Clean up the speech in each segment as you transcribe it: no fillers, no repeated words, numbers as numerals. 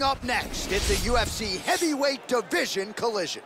Coming up next, it's a UFC heavyweight division collision.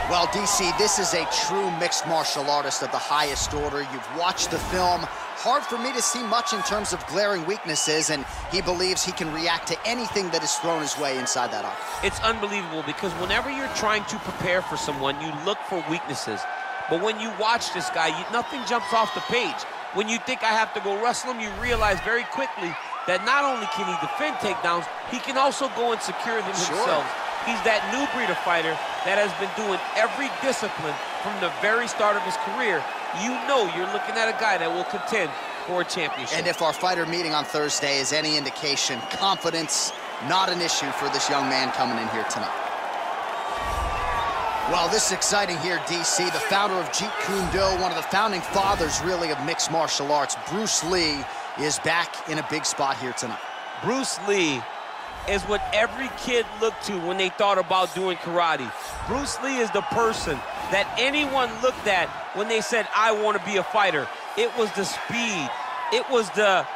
Well, DC, this is a true mixed martial artist of the highest order. You've watched the film. Hard for me to see much in terms of glaring weaknesses, and he believes he can react to anything that is thrown his way inside that octagon. It's unbelievable because whenever you're trying to prepare for someone, you look for weaknesses. But when you watch this guy, nothing jumps off the page. When you think I have to go wrestle him, you realize very quickly that not only can he defend takedowns, he can also go and secure them himself. He's that new breed of fighter that has been doing every discipline from the very start of his career. You know you're looking at a guy that will contend for a championship. And if our fighter meeting on Thursday is any indication, confidence, not an issue for this young man coming in here tonight. Well, this is exciting here, DC. The founder of Jeet Kune Do, one of the founding fathers, really, of mixed martial arts, Bruce Lee, is back in a big spot here tonight. Bruce Lee is what every kid looked to when they thought about doing karate. Bruce Lee is the person that anyone looked at when they said, I want to be a fighter. It was the speed, it was the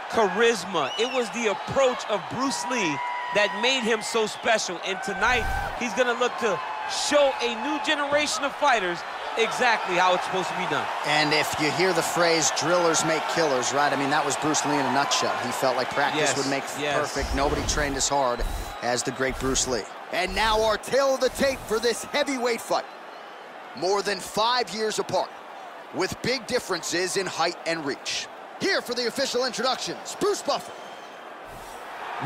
charisma, it was the approach of Bruce Lee that made him so special. And tonight, he's gonna look to show a new generation of fighters exactly how it's supposed to be done. And if you hear the phrase, drillers make killers, right? I mean, that was Bruce Lee in a nutshell. He felt like practice would make perfect. Nobody trained as hard as the great Bruce Lee. And now our tale of the tape for this heavyweight fight. More than 5 years apart, with big differences in height and reach. Here for the official introductions, Bruce Buffer.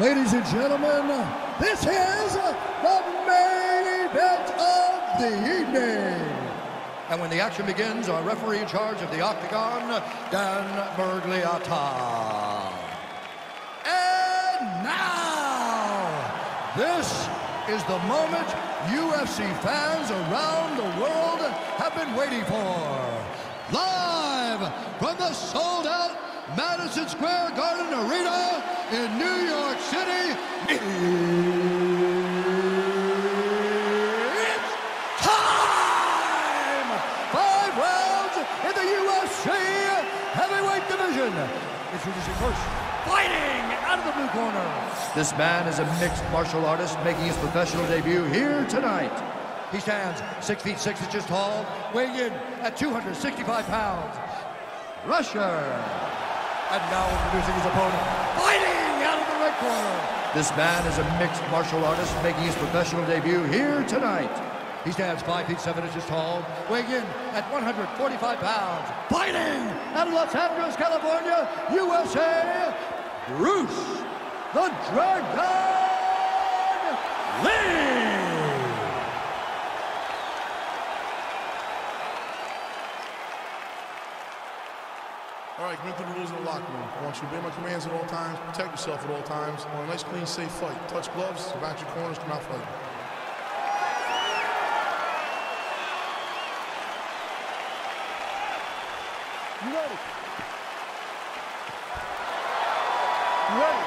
Ladies and gentlemen, this is the main event of the evening. And when the action begins, our referee in charge of the octagon, Dan Bergliata. And now, this is the moment UFC fans around the world have been waiting for. Live from the sold-out Madison Square Garden Arena in New York City, it's time! 5 rounds in the UFC heavyweight division. Introducing first, fighting out of the blue corner. This man is a mixed martial artist making his professional debut here tonight. He stands 6 feet 6 inches tall, weighing in at 265 pounds. Russia. And now introducing his opponent, fighting out of the red corner. This man is a mixed martial artist making his professional debut here tonight. He stands 5 feet 7 inches tall, weighing in at 145 pounds. Fighting out of Los Angeles, California, USA, Bruce the Dragon Lee. All right, commit to the rules of the locker room. I want you to obey my commands at all times, protect yourself at all times. I want a nice, clean, safe fight. Touch gloves, back your corners, come out fighting. You ready? You ready?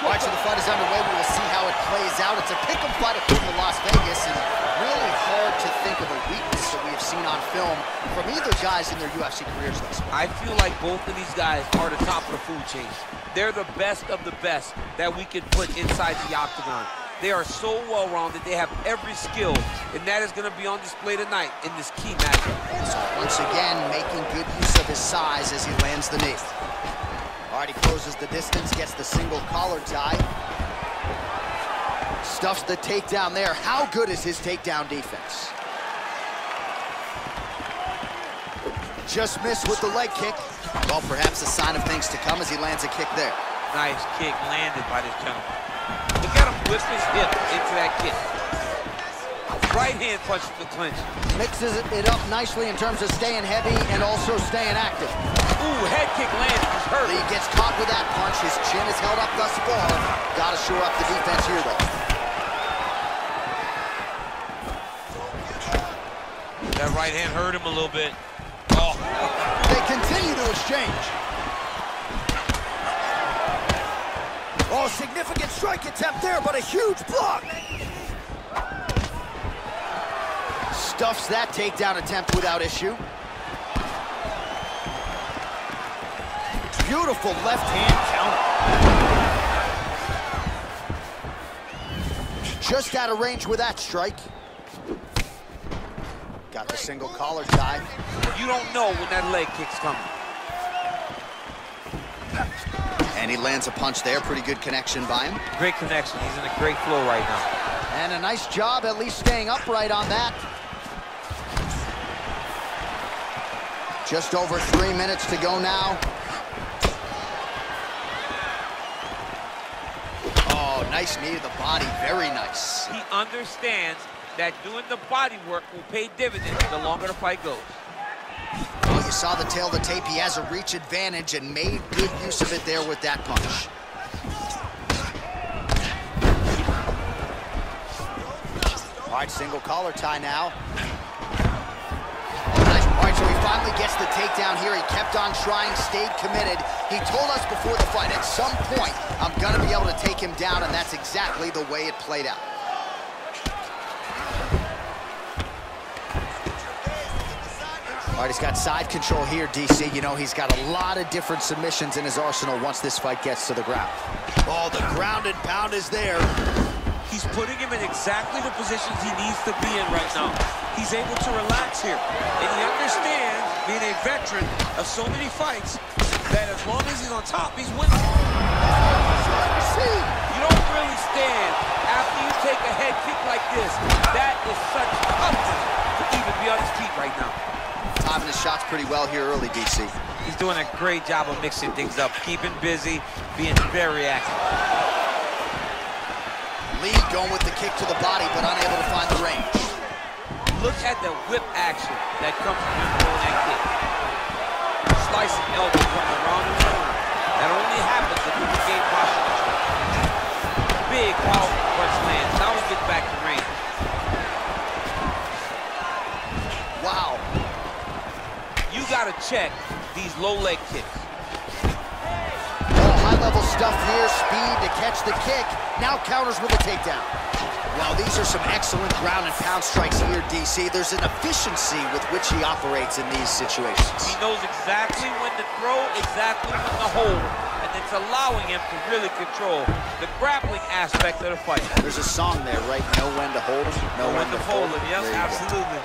All right, so the fight is underway. We will see how it plays out. It's a pick'em fight according to Las Vegas, and really hard to think of a weakness that we have seen on film from either guys in their UFC careers thus far. I feel like both of these guys are the top of the food chain. They're the best of the best that we can put inside the octagon. They are so well-rounded. They have every skill, and that is going to be on display tonight in this key matchup. So once again, making good use of his size as he lands the knee. All right, he closes the distance, gets the single collar tie. Stuffs the takedown there. How good is his takedown defense? Just missed with the leg kick. Well, perhaps a sign of things to come as he lands a kick there. Nice kick landed by this gentleman. Look at him whip his hip into that kick. Right hand punch to the clinch. Mixes it up nicely in terms of staying heavy and also staying active. Ooh, head kick landed. He's hurt. Lee gets caught with that punch. His chin is held up thus far. Got to shore up the defense here, though. That right hand hurt him a little bit. Oh. They continue to exchange. Oh, significant strike attempt there, but a huge block. Stuffs that takedown attempt without issue. Beautiful left hand counter. Just out of range with that strike. Got the single collar tie. You don't know when that leg kick's coming. And he lands a punch there. Pretty good connection by him. Great connection. He's in a great flow right now. And a nice job at least staying upright on that. Just over 3 minutes to go now. Oh, nice knee to the body. Very nice. He understands that doing the body work will pay dividends the longer the fight goes. Well, you saw the tail of the tape. He has a reach advantage and made good use of it there with that punch. All right, single collar tie now. All right, so he finally gets the takedown here. He kept on trying, stayed committed. He told us before the fight, at some point, I'm gonna be able to take him down, and that's exactly the way it played out. All right, he's got side control here, DC. You know, he's got a lot of different submissions in his arsenal once this fight gets to the ground. Oh, the ground and pound is there. He's putting him in exactly the positions he needs to be in right now. He's able to relax here. And he understands, being a veteran of so many fights, that as long as he's on top, he's winning. You don't really stand after you take a head kick like this. That is such toughness to even be on his feet right now. Timing his shots pretty well here early, DC. He's doing a great job of mixing things up, keeping busy, being very active. Lee going with the kick to the body, but unable to find the range. Look at the whip action that comes from him throwing that kick. Slicing elbow from around the corner. That only happens if you can gain posture control. Big, powerful punch lands. Now he gets back to range. Wow. You gotta check these low leg kicks. Oh, high-level stuff here. Speed to catch the kick. Now counters with a takedown. Well, these are some excellent ground and pound strikes here, DC. There's an efficiency with which he operates in these situations. He knows exactly when to throw, exactly when to hold, and it's allowing him to really control the grappling aspect of the fight. There's a song there, right? Know when to hold him, know when to fold him. Yes, absolutely.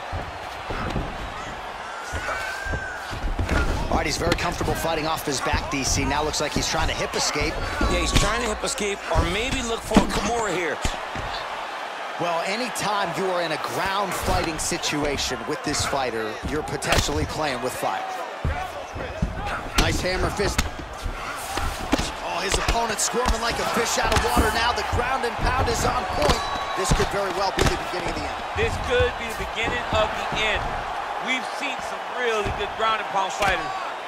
All right, he's very comfortable fighting off his back, DC. Now looks like he's trying to hip escape. Yeah, he's trying to hip escape or maybe look for a Kimura here. Well, anytime you are in a ground fighting situation with this fighter, you're potentially playing with fire. Nice hammer fist. Oh, his opponent squirming like a fish out of water now. The ground and pound is on point. This could very well be the beginning of the end. This could be the beginning of the end. We've seen some really good ground and pound fighters.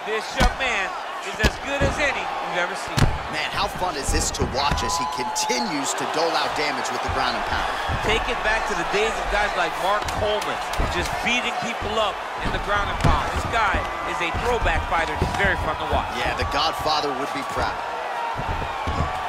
This young man is as good as any we've ever seen. Man, how fun is this to watch as he continues to dole out damage with the ground and pound? Take it back to the days of guys like Mark Coleman, just beating people up in the ground and pound. This guy is a throwback fighter. It's very fun to watch. Yeah, the Godfather would be proud.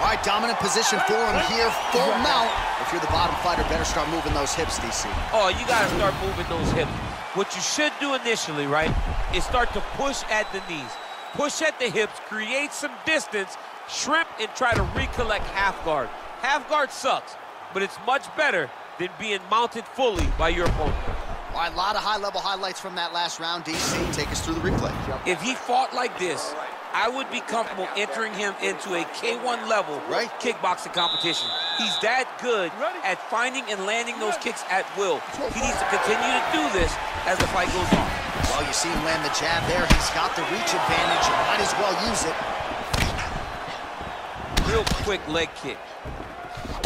All right, dominant position for him here, full mount. If you're the bottom fighter, better start moving those hips, DC. Oh, you gotta start moving those hips. What you should do initially, right, is start to push at the knees. Push at the hips, create some distance, shrimp, and try to recollect half guard. Half guard sucks, but it's much better than being mounted fully by your opponent. All right, a lot of high-level highlights from that last round, DC. Take us through the replay. If he fought like this, I would be comfortable entering him into a K1 level kickboxing competition. He's that good at finding and landing those kicks at will. He needs to continue to do this as the fight goes on. Well, you see him land the jab there. He's got the reach advantage and might as well use it. Real quick leg kick.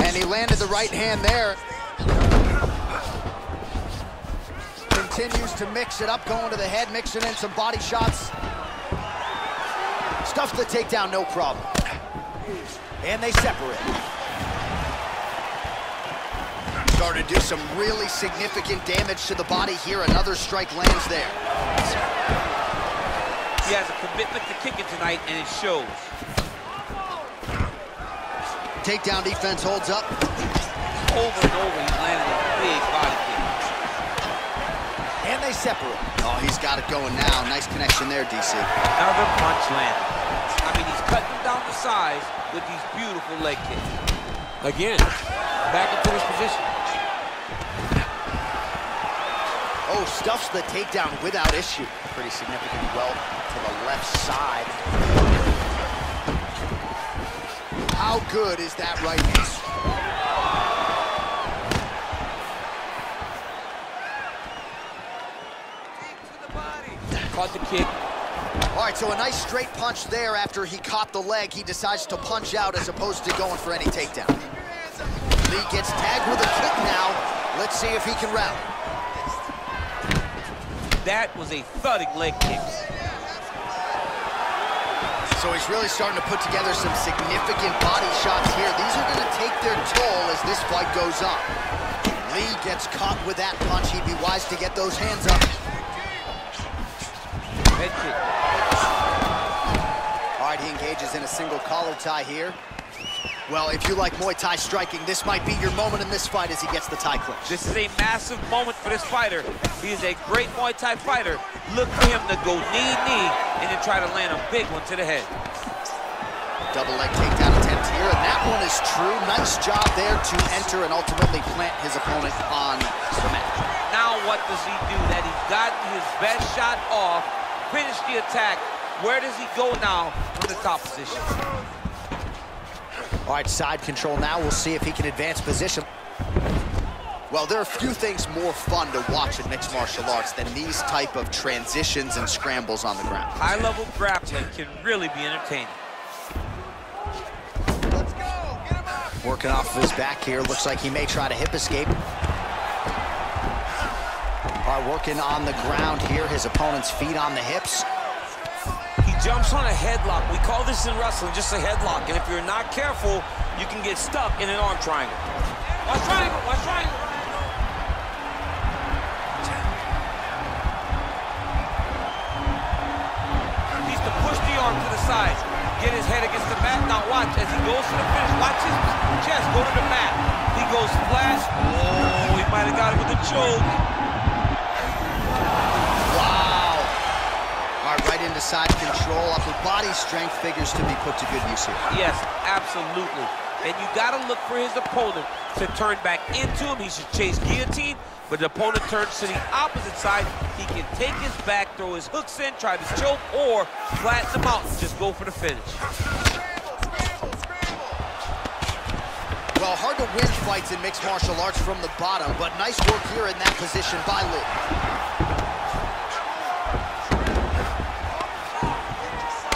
And he landed the right hand there. Continues to mix it up, going to the head, mixing in some body shots. Stuffs the takedown, no problem. And they separate. Starting to do some really significant damage to the body here. Another strike lands there. He has a commitment to kicking tonight, and it shows. Takedown defense holds up. Over and over, he's landing a big body kick. And they separate. Oh, he's got it going now. Nice connection there, DC. Another punch landed. I mean, he's cutting down the size with these beautiful leg kicks. Again, back into this position. Oh, stuffs the takedown without issue. Pretty significant welt to the left side. How good is that right hand? Caught the kick. All right, so a nice straight punch there. After he caught the leg, he decides to punch out as opposed to going for any takedown. Lee gets tagged with a kick now. Let's see if he can rally. That was a thudding leg kick. So he's really starting to put together some significant body shots here. These are going to take their toll as this fight goes on. Lee gets caught with that punch. He'd be wise to get those hands up. Head kick. All right, he engages in a single collar tie here. Well, if you like Muay Thai striking, this might be your moment in this fight as he gets the tie clinch. This is a massive moment for this fighter. He is a great Muay Thai fighter. Look for him to go knee, and then try to land a big one to the head. Double leg takedown attempt here, and that one is true. Nice job there to enter and ultimately plant his opponent on the mat. Now what does he do? That he's gotten his best shot off, finished the attack. Where does he go now from the top position? All right, side control now. We'll see if he can advance position. Well, there are few things more fun to watch in mixed martial arts than these type of transitions and scrambles on the ground. High-level grappling can really be entertaining. Let's go. Get him up. Working off of his back here. Looks like he may try to hip escape. All right, working on the ground here. His opponent's feet on the hips. Jumps on a headlock. We call this in wrestling just a headlock. And if you're not careful, you can get stuck in an arm triangle. Watch triangle, watch triangle. Needs to push the arm to the side. Get his head against the mat. Now watch as he goes to the finish. Watch his chest go to the mat. He goes flat. Oh, he might have got it with a choke. Right into side control. Upper body strength figures to be put to good use here. Yes, absolutely. And you got to look for his opponent to turn back into him. He should chase guillotine, but the opponent turns to the opposite side. He can take his back, throw his hooks in, try to choke, or flatten him out and just go for the finish. Well, hard to win fights in mixed martial arts from the bottom, but nice work here in that position by Lee.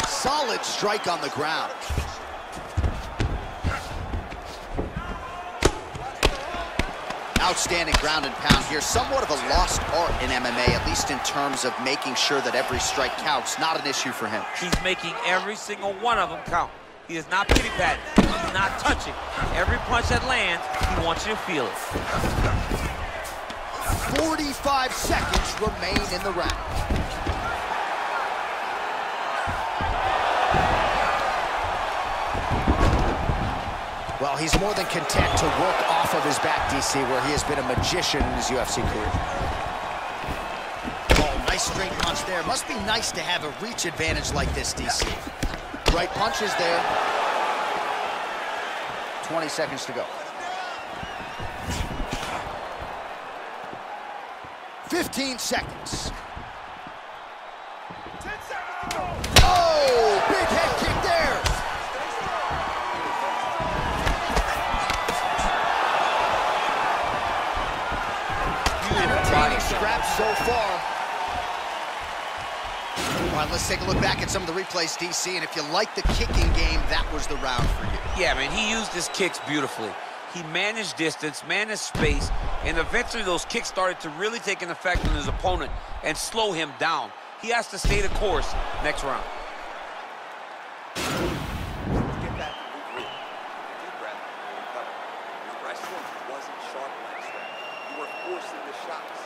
Solid strike on the ground. Outstanding ground and pound here. Somewhat of a lost art in MMA, at least in terms of making sure that every strike counts. Not an issue for him. He's making every single one of them count. He is not pity-patting. He's not touching. Every punch that lands, he wants you to feel it. 45 seconds remain in the round. Well, he's more than content to work off of his back, DC, where he has been a magician in his UFC career. Oh, nice straight punch there. Must be nice to have a reach advantage like this, DC. Right punch is there. 20 seconds to go. 15 seconds. 10 seconds to go. Oh, big head kick there. Scraps so far. All right, let's take a look back at some of the replays, DC, and if you like the kicking game, that was the round for you. Yeah, man, he used his kicks beautifully. He managed distance, managed space, and eventually those kicks started to really take an effect on his opponent and slow him down. He has to stay the course next round. Get back to regroup. Deep breath and recover. Your wrestling wasn't sharp last round. You were forcing the shots.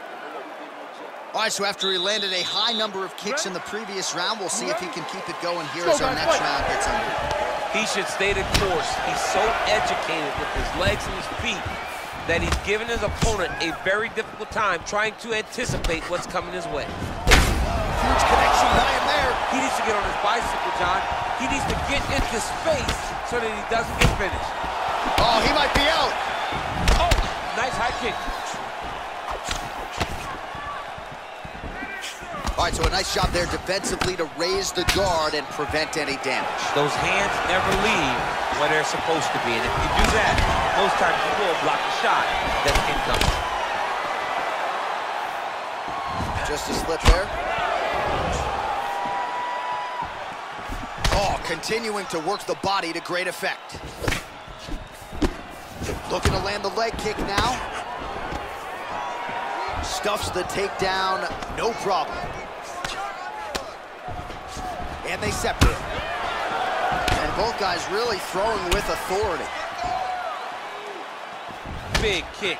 Remember what we did in the gym? All right, so after he landed a high number of kicks in the previous round, we'll see if he can keep it going here as our next round gets underway. He should stay the course. He's so educated with his legs and his feet that he's given his opponent a very difficult time trying to anticipate what's coming his way. Huge connection by him there. He needs to get on his bicycle, John. He needs to get into space so that he doesn't get finished. Oh, he might be out. Oh, nice high kick. All right, so a nice job there defensively to raise the guard and prevent any damage. Those hands never leave where they're supposed to be. And if you do that, most times you will block a shot that's incoming. Just a slip there. Oh, continuing to work the body to great effect. Looking to land the leg kick now. Stuffs the takedown, no problem. And they separate. And both guys really throwing with authority. Big kick.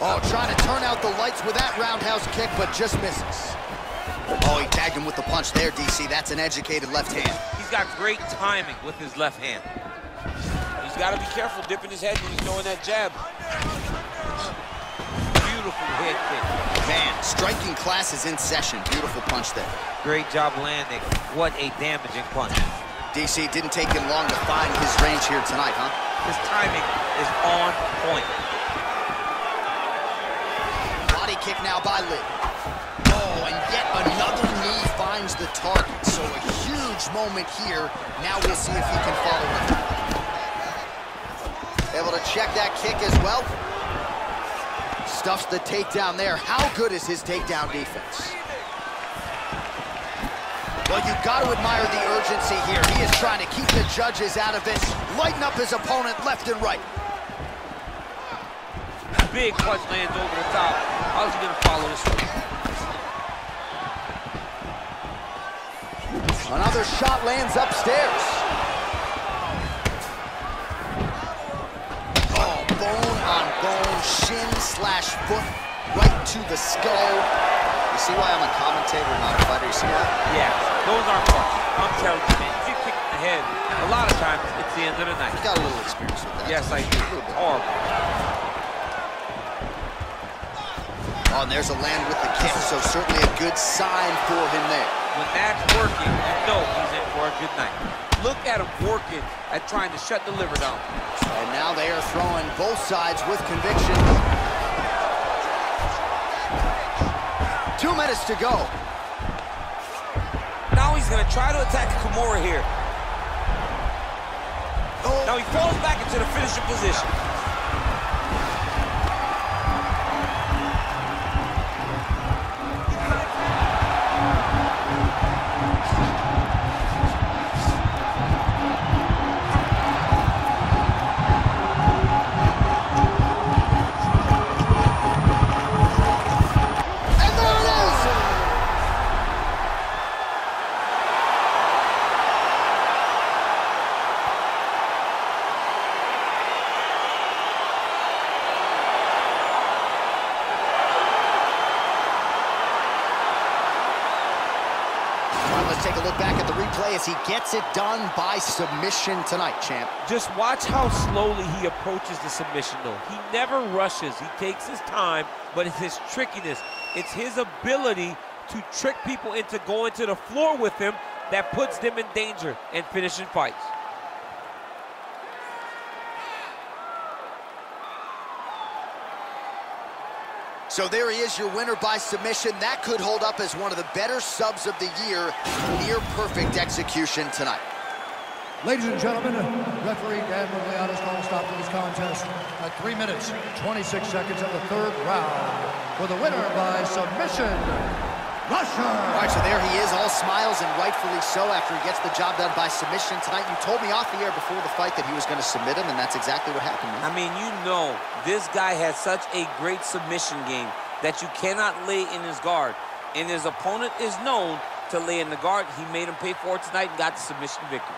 Oh, trying to turn out the lights with that roundhouse kick, but just misses. Oh, he tagged him with the punch there, DC. That's an educated left hand. He's got great timing with his left hand. He's got to be careful dipping his head when he's throwing that jab. Beautiful head kick. Man, striking class is in session. Beautiful punch there. Great job landing. What a damaging punch. DC didn't take him long to find his range here tonight, huh? His timing is on point. Body kick now by Lee. Oh, and yet another knee finds the target. So a huge moment here. Now we'll see if he can follow it. Able to check that kick as well. Stuffs the takedown there. How good is his takedown defense? Well, you've got to admire the urgency here. He is trying to keep the judges out of it, lighten up his opponent left and right. Big punch lands over the top. How's he going to follow this one? Another shot lands upstairs. Oh, bone on bone, shin slash foot right to the skull. You see why I'm a commentator, not a fighter? You see that? Yeah, those aren't punches. I'm telling you, man, if you kick in the head, a lot of times it's the end of the night. I got a little experience with that. Yes, I do. Horrible. Oh, and there's a land with the kick, so certainly a good sign for him there. When that's working, you know he's in for a good night. Look at him working at trying to shut the liver down. And now they are throwing both sides with conviction. 2 minutes to go. Now he's going to try to attack Kimura here. Oh. Now he falls back into the finishing position. Take a look back at the replay as he gets it done by submission tonight, champ. Just watch how slowly he approaches the submission, though. He never rushes. He takes his time, but it's his trickiness. It's his ability to trick people into going to the floor with him that puts them in danger and finishing fights. So there he is, your winner by submission. That could hold up as one of the better subs of the year. Near perfect execution tonight. Ladies and gentlemen, referee Dan Miragliotta's called a stop to this contest at 3 minutes, 26 seconds of the third round for the winner by submission, Russia. All right, so there he is, all smiles, and rightfully so after he gets the job done by submission tonight. You told me off the air before the fight that he was going to submit him, and that's exactly what happened, man. I mean, you know, this guy has such a great submission game that you cannot lay in his guard. And his opponent is known to lay in the guard. He made him pay for it tonight and got the submission victory.